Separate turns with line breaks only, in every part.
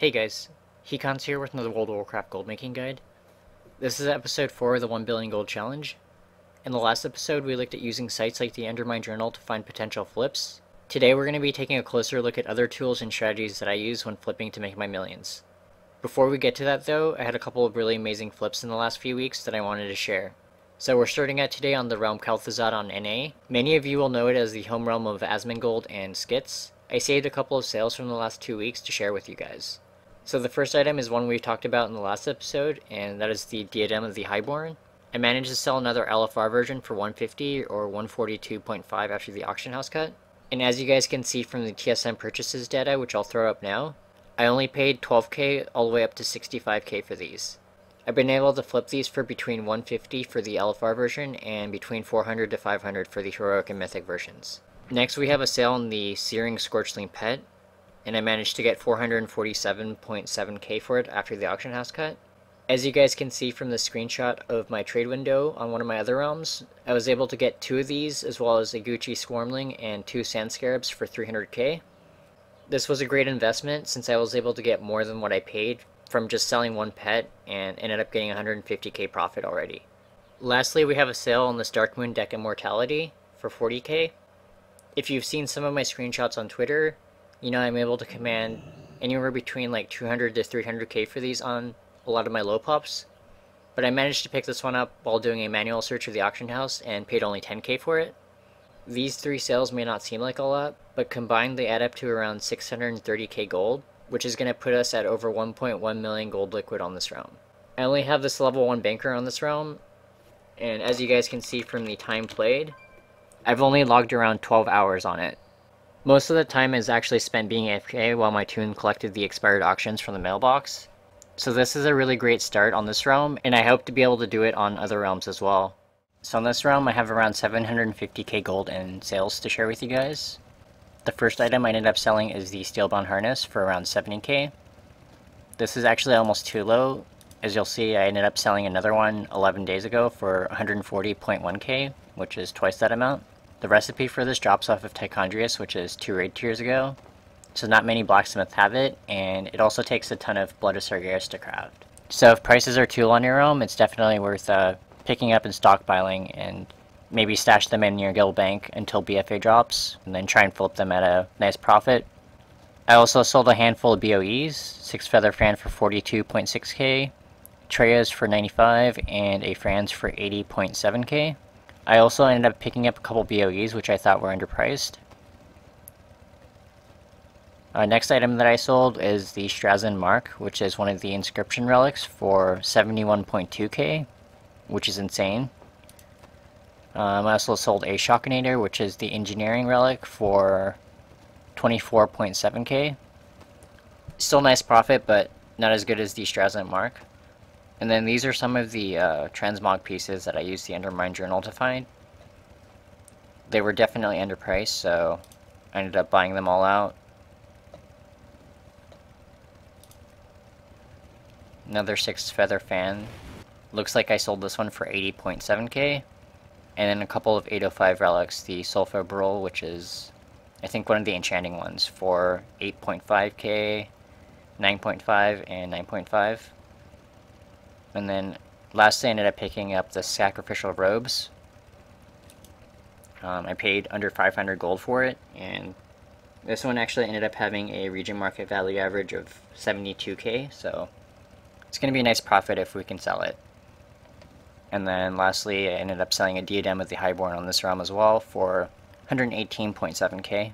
Hey guys, Hecon's here with another World of Warcraft gold making guide. This is episode 4 of the 1 billion gold challenge. In the last episode we looked at using sites like the Endermine Journal to find potential flips. Today we're going to be taking a closer look at other tools and strategies that I use when flipping to make my millions. Before we get to that though, I had a couple of really amazing flips in the last few weeks that I wanted to share. So we're starting out today on the realm Kalthazat on NA. Many of you will know it as the home realm of Asmongold and Skits. I saved a couple of sales from the last 2 weeks to share with you guys. So the first item is one we talked about in the last episode, and that is the Diadem of the Highborn. I managed to sell another LFR version for 150 or 142.5 after the auction house cut. And as you guys can see from the TSM purchases data, which I'll throw up now, I only paid 12k all the way up to 65k for these. I've been able to flip these for between 150 for the LFR version and between 400 to 500 for the Heroic and Mythic versions. Next we have a sale on the Searing Scorchling Pet, and I managed to get 447.7k for it after the auction house cut. As you guys can see from the screenshot of my trade window on one of my other realms, I was able to get 2 of these as well as a Gucci Swarmling and 2 Sand Scarabs for 300k. This was a great investment since I was able to get more than what I paid from just selling one pet and ended up getting 150k profit already. Lastly, we have a sale on this Darkmoon deck Immortality for 40k. If you've seen some of my screenshots on Twitter, you know I'm able to command anywhere between like 200 to 300k for these on a lot of my low pops. But I managed to pick this one up while doing a manual search of the auction house and paid only 10k for it. These 3 sales may not seem like a lot, but combined they add up to around 630k gold, which is going to put us at over 1.1 million gold liquid on this realm. I only have this level 1 banker on this realm, and as you guys can see from the time played, I've only logged around 12 hours on it. Most of the time is actually spent being AFK while my toon collected the expired auctions from the mailbox. So this is a really great start on this realm, and I hope to be able to do it on other realms as well. So on this realm I have around 750k gold in sales to share with you guys. The first item I ended up selling is the Steelbound Harness for around 70k. This is actually almost too low. As you'll see, I ended up selling another one 11 days ago for 140.1k, which is twice that amount. The recipe for this drops off of Tichondrius, which is 2 raid tiers ago, so not many blacksmiths have it, and it also takes a ton of Blood of Sargeras to craft. So if prices are too low on your realm, it's definitely worth picking up and stockpiling, and maybe stash them in your guild bank until BFA drops, and then try and flip them at a nice profit. I also sold a handful of BOEs, 6 Feather Fan for 42.6k, Treyas for 95, and a Franz for 80.7k. I also ended up picking up a couple BOEs, which I thought were underpriced. Next item that I sold is the Strazen Mark, which is one of the inscription relics for 71.2k, which is insane. I also sold a Shockinator, which is the engineering relic, for 24.7k. Still nice profit, but not as good as the Strazen Mark. And then these are some of the transmog pieces that I used the Endermine Journal to find. They were definitely underpriced, so I ended up buying them all out. Another 6 Feather Fan. Looks like I sold this one for 80.7k. And then a couple of 805 relics, the Sulfur Brule, which is I think one of the enchanting ones, for 8.5k, 9.5, and 9.5. And then lastly I ended up picking up the Sacrificial Robes. I paid under 500 gold for it, and this one actually ended up having a region market value average of 72k, so it's going to be a nice profit if we can sell it. And then lastly I ended up selling a Diadem of the Highborn on this realm as well for 118.7k.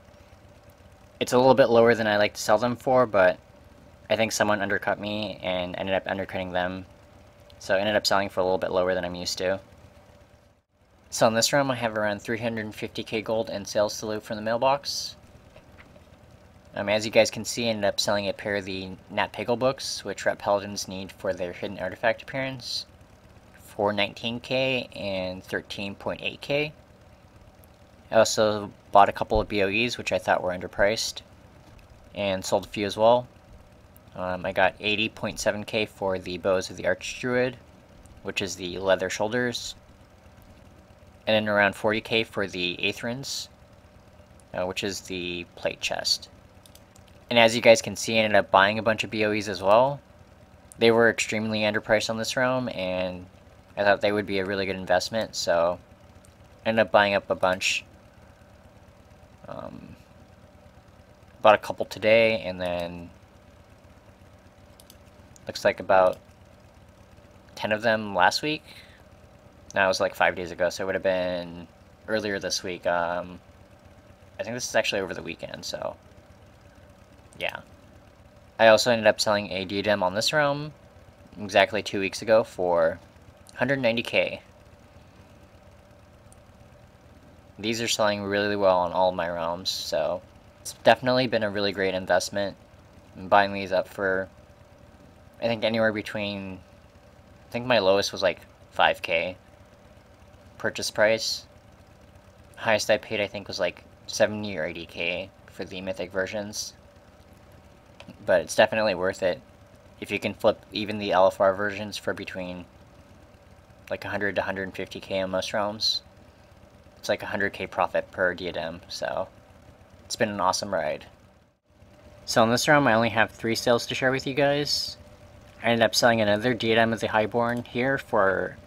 It's a little bit lower than I like to sell them for, but I think someone undercut me and ended up undercutting them. So I ended up selling for a little bit lower than I'm used to. So in this realm I have around 350k gold in sales to loot from the mailbox. As you guys can see, I ended up selling a pair of the Nat Piggle books, which Ret Paladins need for their hidden artifact appearance, for 19k and 13.8k. I also bought a couple of BOEs, which I thought were underpriced, and sold a few as well. I got 80.7k for the Bows of the Archdruid, which is the leather shoulders, and then around 40k for the Aetherins, which is the plate chest. And as you guys can see, I ended up buying a bunch of BOEs as well. They were extremely underpriced on this realm, and I thought they would be a really good investment, so I ended up buying up a bunch. Bought a couple today, and then looks like about 10 of them last week. No, it was like 5 days ago, so it would have been earlier this week. I think this is actually over the weekend, so yeah. I also ended up selling a diadem on this realm exactly 2 weeks ago for 190k. These are selling really well on all of my realms, so it's definitely been a really great investment. I'm buying these up for, I think, anywhere between, I think my lowest was like 5k purchase price. Highest I paid, I think, was like 70 or 80k for the mythic versions. But it's definitely worth it if you can flip even the LFR versions for between like 100 to 150k on most realms. It's like 100k profit per diadem, so it's been an awesome ride. So in this realm, I only have 3 sales to share with you guys. I ended up selling another diadem of the Highborn here for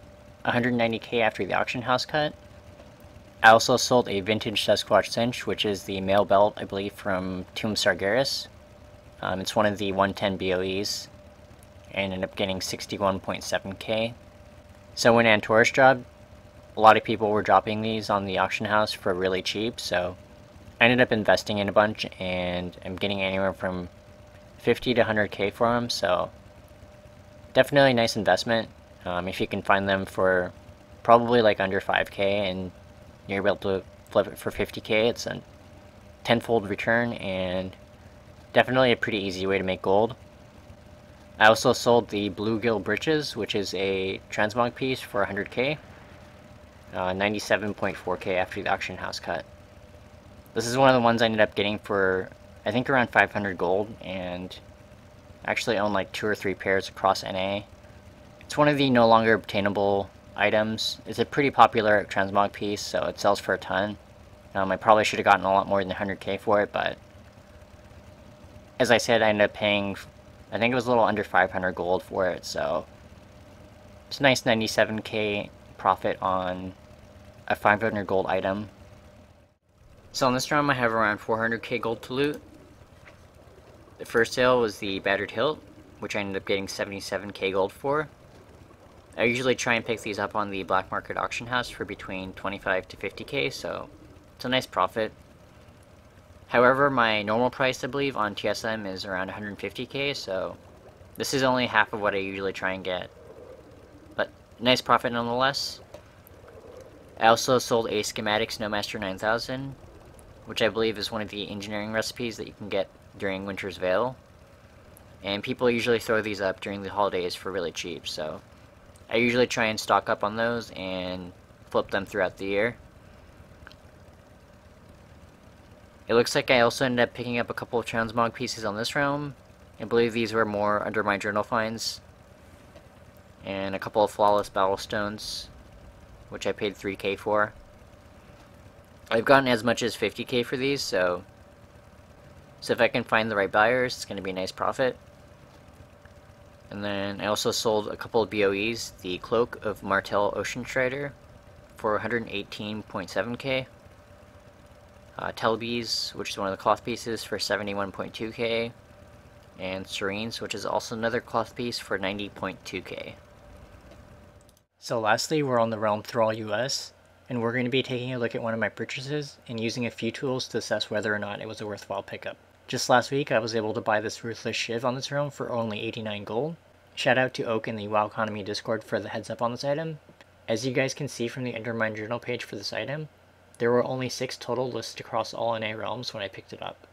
190k after the auction house cut. I also sold a vintage Sasquatch cinch, which is the male belt, I believe, from Tomb Sargeras. It's one of the 110 BOEs, and ended up getting 61.7k. So when Antorus dropped, a lot of people were dropping these on the auction house for really cheap, so I ended up investing in a bunch, and I'm getting anywhere from 50 to 100k for them, so definitely a nice investment. If you can find them for probably like under 5k and you're able to flip it for 50k, it's a tenfold return and definitely a pretty easy way to make gold. I also sold the Bluegill Breeches, which is a transmog piece, for 100k. 97.4k after the auction house cut. This is one of the ones I ended up getting for, I think, around 500 gold, and actually own like 2 or 3 pairs across NA. It's one of the no longer obtainable items. It's a pretty popular transmog piece, so it sells for a ton. I probably should have gotten a lot more than 100k for it, but as I said, I ended up paying, I think it was a little under 500 gold for it, so it's a nice 97k profit on a 500 gold item. So in this round I have around 400k gold to loot. The first sale was the Battered Hilt, which I ended up getting 77k gold for. I usually try and pick these up on the black market auction house for between 25 to 50k, so it's a nice profit. However, my normal price, I believe, on TSM is around 150k, so this is only half of what I usually try and get. But nice profit nonetheless. I also sold a Schematic Snowmaster 9000, which I believe is one of the engineering recipes that you can get during Winter's Veil. And people usually throw these up during the holidays for really cheap, so I usually try and stock up on those and flip them throughout the year. It looks like I also ended up picking up a couple of transmog pieces on this realm. I believe these were more under my journal finds. And a couple of Flawless Battlestones, which I paid 3k for. I've gotten as much as 50k for these, so if I can find the right buyers, it's going to be a nice profit. And then I also sold a couple of BOEs, the Cloak of Martel Ocean Strider for 118.7k. Telbees, which is one of the cloth pieces, for 71.2k. And Serenes, which is also another cloth piece, for 90.2k. So lastly, we're on the realm Thrall US, and we're going to be taking a look at one of my purchases and using a few tools to assess whether or not it was a worthwhile pickup. Just last week, I was able to buy this Ruthless Shiv on this realm for only 89 gold. Shout out to Oak in the WoW Economy Discord for the heads up on this item. As you guys can see from the Undermine Journal page for this item, there were only 6 total listed across all NA realms when I picked it up.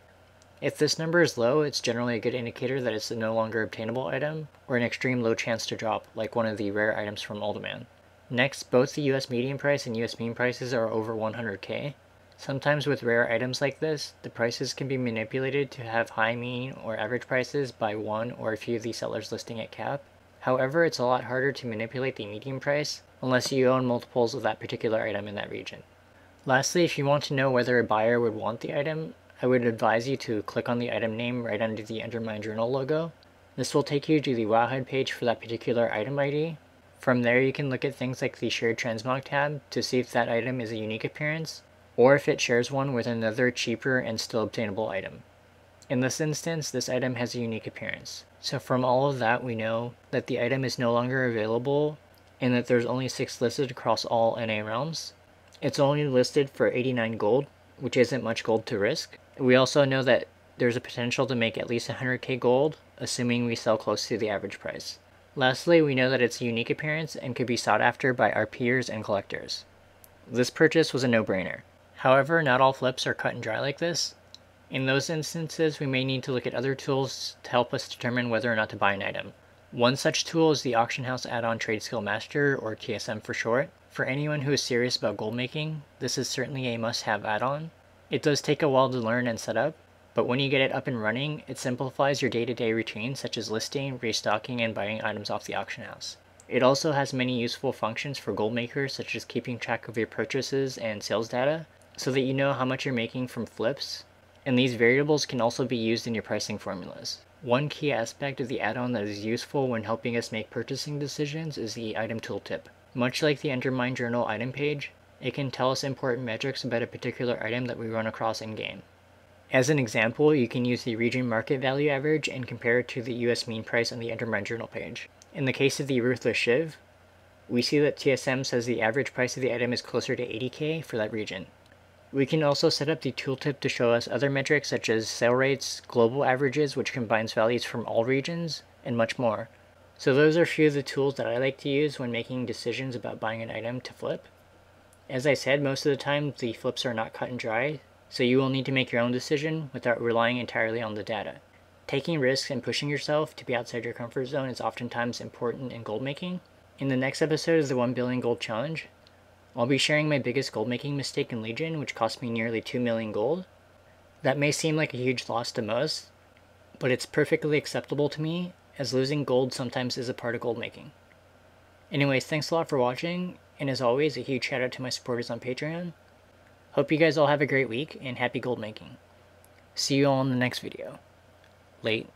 If this number is low, it's generally a good indicator that it's a no longer obtainable item, or an extreme low chance to drop, like one of the rare items from Uldaman. Next, both the US median price and US mean prices are over 100k. Sometimes with rare items like this, the prices can be manipulated to have high mean or average prices by one or a few of the sellers listing at cap. However, it's a lot harder to manipulate the median price unless you own multiples of that particular item in that region. Lastly, if you want to know whether a buyer would want the item, I would advise you to click on the item name right under the Enter My Journal logo. This will take you to the Wowhead page for that particular item ID. From there you can look at things like the Shared Transmog tab to see if that item is a unique appearance, or if it shares one with another cheaper and still obtainable item. In this instance, this item has a unique appearance. So from all of that, we know that the item is no longer available and that there's only 6 listed across all NA realms. It's only listed for 89 gold, which isn't much gold to risk. We also know that there's a potential to make at least 100k gold, assuming we sell close to the average price. Lastly, we know that it's a unique appearance and could be sought after by our peers and collectors. This purchase was a no-brainer. However, not all flips are cut and dry like this. In those instances, we may need to look at other tools to help us determine whether or not to buy an item. One such tool is the Auction House Add-on Trade Skill Master, or TSM for short. For anyone who is serious about gold making, this is certainly a must-have add-on. It does take a while to learn and set up, but when you get it up and running, it simplifies your day-to-day routine such as listing, restocking, and buying items off the auction house. It also has many useful functions for gold makers such as keeping track of your purchases and sales data, so that you know how much you're making from flips, and these variables can also be used in your pricing formulas. One key aspect of the add-on that is useful when helping us make purchasing decisions is the item tooltip. Much like the Enter My Journal item page, it can tell us important metrics about a particular item that we run across in-game. As an example, you can use the region market value average and compare it to the US mean price on the Enter My Journal page. In the case of the Ruthless Shiv, we see that TSM says the average price of the item is closer to 80k for that region. We can also set up the tooltip to show us other metrics such as sale rates, global averages, which combines values from all regions, and much more. So those are a few of the tools that I like to use when making decisions about buying an item to flip. As I said, most of the time the flips are not cut and dry, so you will need to make your own decision without relying entirely on the data. Taking risks and pushing yourself to be outside your comfort zone is oftentimes important in gold making. In the next episode of the 1 billion gold challenge, I'll be sharing my biggest gold making mistake in Legion, which cost me nearly 2 million gold. That may seem like a huge loss to most, but it's perfectly acceptable to me, as losing gold sometimes is a part of gold making. Anyways, thanks a lot for watching, and as always, a huge shout out to my supporters on Patreon. Hope you guys all have a great week, and happy gold making. See you all in the next video. Late.